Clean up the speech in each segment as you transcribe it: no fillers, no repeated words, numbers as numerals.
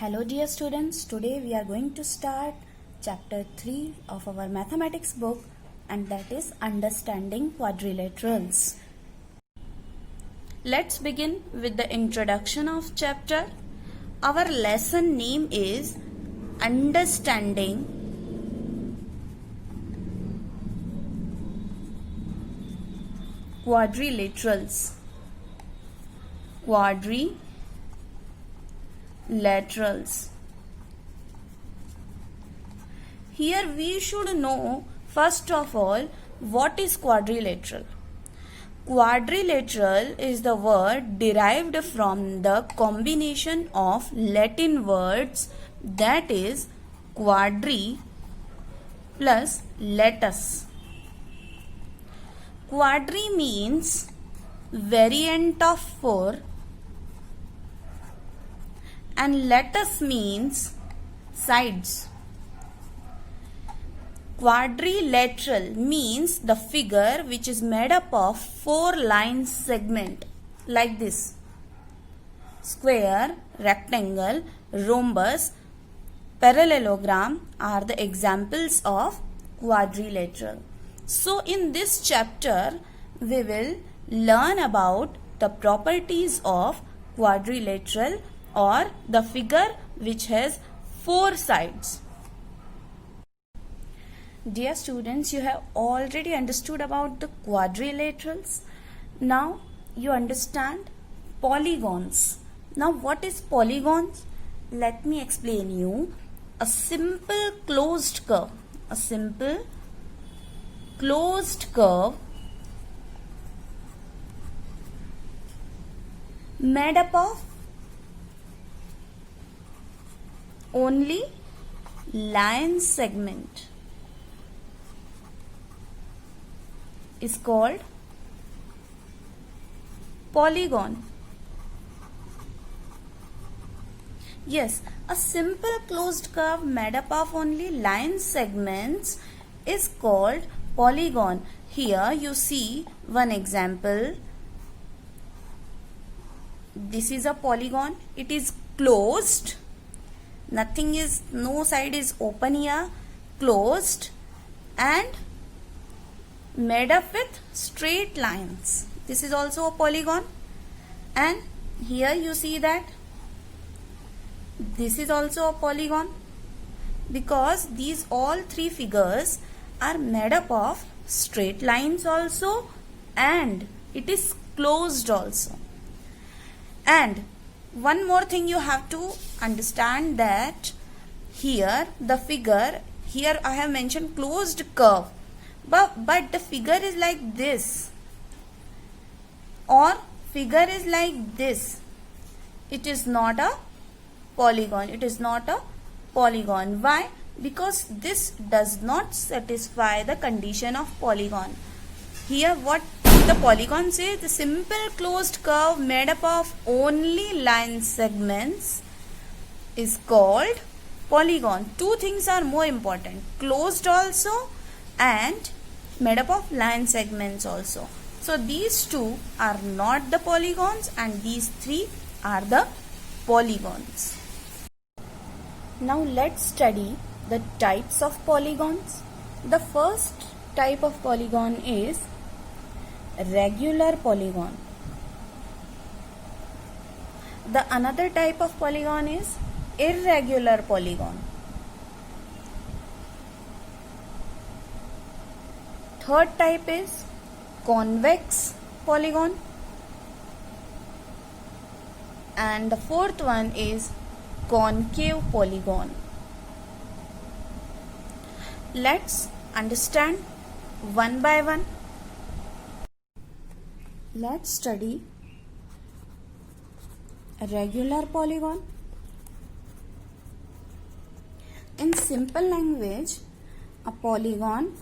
Hello dear students, today we are going to start chapter 3 of our mathematics book, and that is understanding quadrilaterals. Let's begin with the introduction of chapter. Our lesson name is understanding quadrilaterals. Quadrilaterals. Here we should know first of all what is quadrilateral. Quadrilateral is the word derived from the combination of Latin words, that is quadri plus latus. Quadri means variant of 4 and latus means sides. Quadrilateral means the figure which is made up of 4 line segment like this: square, rectangle, rhombus, parallelogram are the examples of quadrilateral. So in this chapter we will learn about the properties of quadrilateral or the figure which has 4 sides. Dear students, you have already understood about the quadrilaterals. Now you understand polygons. Now what is polygons? Let me explain you. A simple closed curve. A simple closed curve made up of only line segment is called polygon. Yes, a simple closed curve made up of only line segments is called polygon. Here you see one example. This is a polygon. It is closed. No side is open here. Closed and made up with straight lines. This is also a polygon, and here you see that this is also a polygon, because these all 3 figures are made up of straight lines also and it is closed also. And one more thing you have to understand, that here the figure, here I have mentioned closed curve, but the figure is like this or figure is like this. It is not a polygon. It is not a polygon. Why? Because this does not satisfy the condition of polygon. Here what the polygon says, the simple closed curve made up of only line segments is called polygon. 2 things are more important: closed also and made up of line segments also. So these 2 are not the polygons and these 3 are the polygons. Now let's study the types of polygons. The first type of polygon is regular polygon. The another type of polygon is irregular polygon. Third type is convex polygon, and the fourth one is concave polygon. Let's understand one by one. Let's study a regular polygon. In simple language, a polygon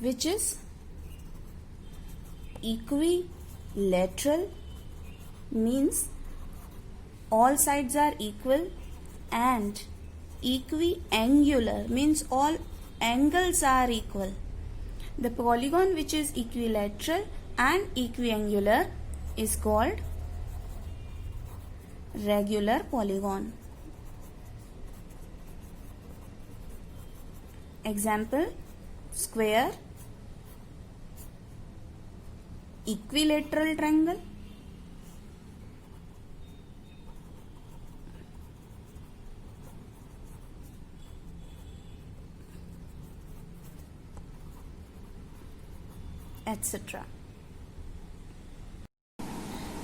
which is equilateral means all sides are equal, and equiangular means all angles are equal. The polygon which is equilateral and equiangular is called Regular polygon. Example: square, equilateral triangle, etc.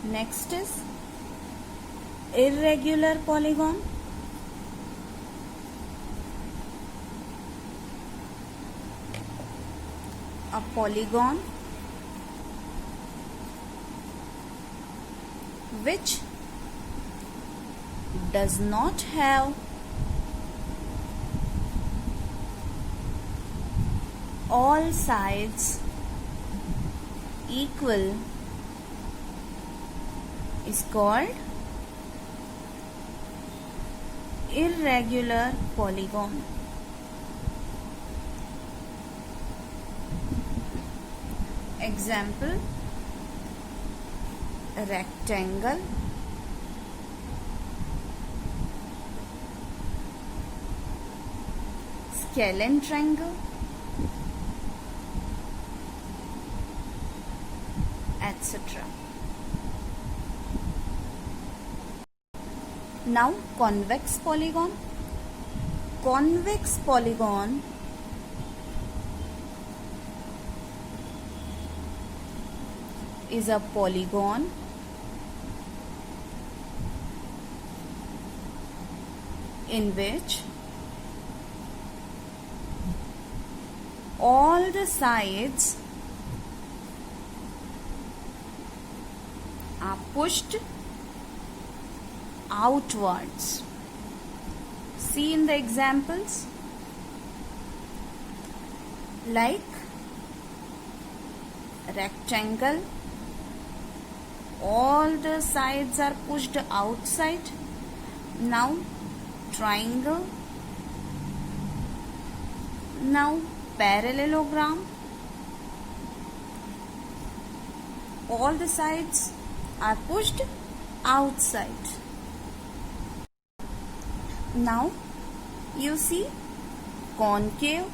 Next is irregular polygon. A polygon which does not have all sides equal is called irregular polygon. Example: rectangle, scalene triangle, etc. Now convex polygon. Convex polygon is a polygon in which all the sides are pushed outwards. See in the examples, like rectangle, all the sides are pushed outside. Now triangle, now parallelogram, all the sides are pushed outside. Now you see concave,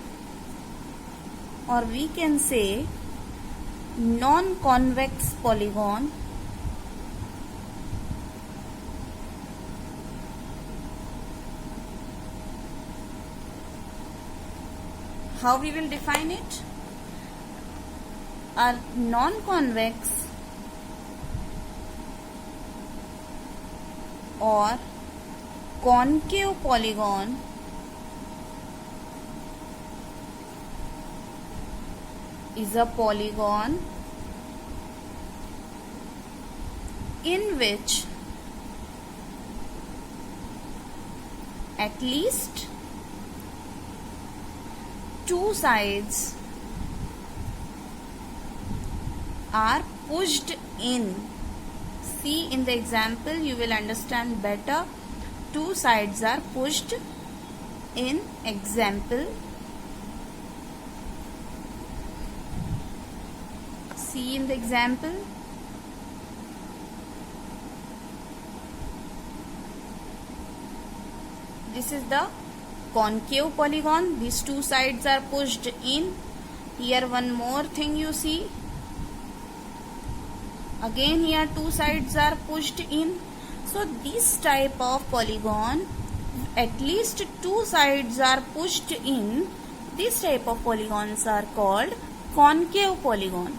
or we can say non-convex polygon. How we will define it? A non-convex or concave polygon is a polygon in which at least two sides are pushed in. See in the example, you will understand better. Two sides are pushed in. Example, see in the example, this is the concave polygon. These two sides are pushed in. Here one more thing you see. Again here two sides are pushed in. So this type of polygon, at least two sides are pushed in. This type of polygons are called concave polygon.